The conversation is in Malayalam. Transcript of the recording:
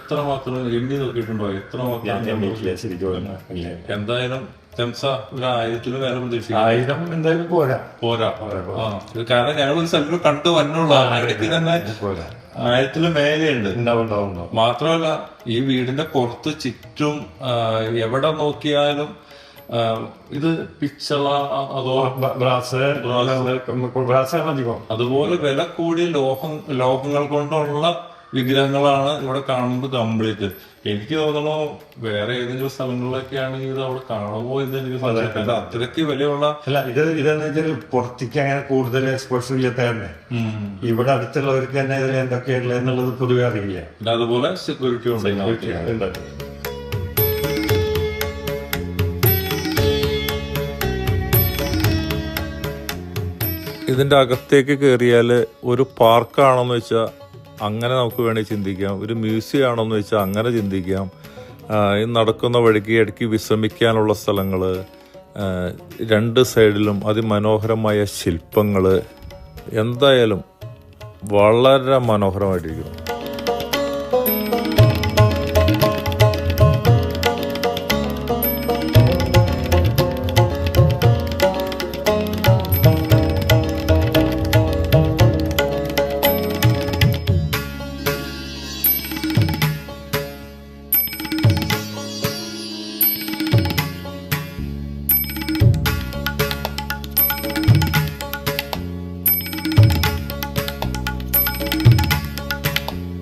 എത്രമാത്രം എണ്ണി നോക്കിയിട്ടുണ്ടോ? എത്രമാത്രം എന്തായാലും ഒരു 1000 മേലെ പ്രതീക്ഷിക്കും. 1000 എന്തായാലും പോരാ. കാരണം ഞങ്ങളൊരു സ്ഥലത്ത് കണ്ടു വന്നുള്ള ആയിരത്തിൽ തന്നെ 1000 മേലെയുണ്ട്. മാത്രമല്ല ഈ വീടിന്റെ പുറത്ത് ചുറ്റും എവിടെ നോക്കിയാലും ഇത് പിച്ചള അതോ അതുപോലെ വില കൂടിയ ലോഹങ്ങൾ കൊണ്ടുള്ള വിഗ്രഹങ്ങളാണ് ഇവിടെ കാണുന്നത് കംപ്ലീറ്റ്. എനിക്ക് തോന്നുന്നു വേറെ ഏതെങ്കിലും സ്ഥലങ്ങളിലൊക്കെ ആണെങ്കിൽ ഇത് അവിടെ കാണുമോ എന്ന് എനിക്ക് സംശയമില്ല. അത്രയ്ക്ക് വിലയുള്ള ഇതെന്ന് വെച്ചാൽ പുറത്തേക്ക് അങ്ങനെ കൂടുതൽ എക്സ്പോഷർ ചെയ്യാത്തന്നെ ഇവിടെ അടുത്തുള്ളവർക്ക് തന്നെ ഇതിൽ എന്തൊക്കെയുള്ള എന്നുള്ളത് പൊതുവെ അറിയില്ല. പിന്നെ അതുപോലെ സെക്യൂരിറ്റി ഉണ്ട്. ഇതിൻ്റെ അകത്തേക്ക് കയറിയാൽ ഒരു പാർക്കാണെന്ന് വെച്ചാൽ അങ്ങനെ നമുക്ക് വേണമെങ്കിൽ ചിന്തിക്കാം, ഒരു മ്യൂസിയം ആണെന്ന് വെച്ചാൽ അങ്ങനെ ചിന്തിക്കാം. ഈ നടക്കുന്ന വഴിക്ക് ഇടയ്ക്ക് വിശ്രമിക്കാനുള്ള സ്ഥലങ്ങൾ, 2 സൈഡിലും അതിമനോഹരമായ ശില്പങ്ങൾ, എന്തായാലും വളരെ മനോഹരമായിട്ടിരിക്കുന്നു.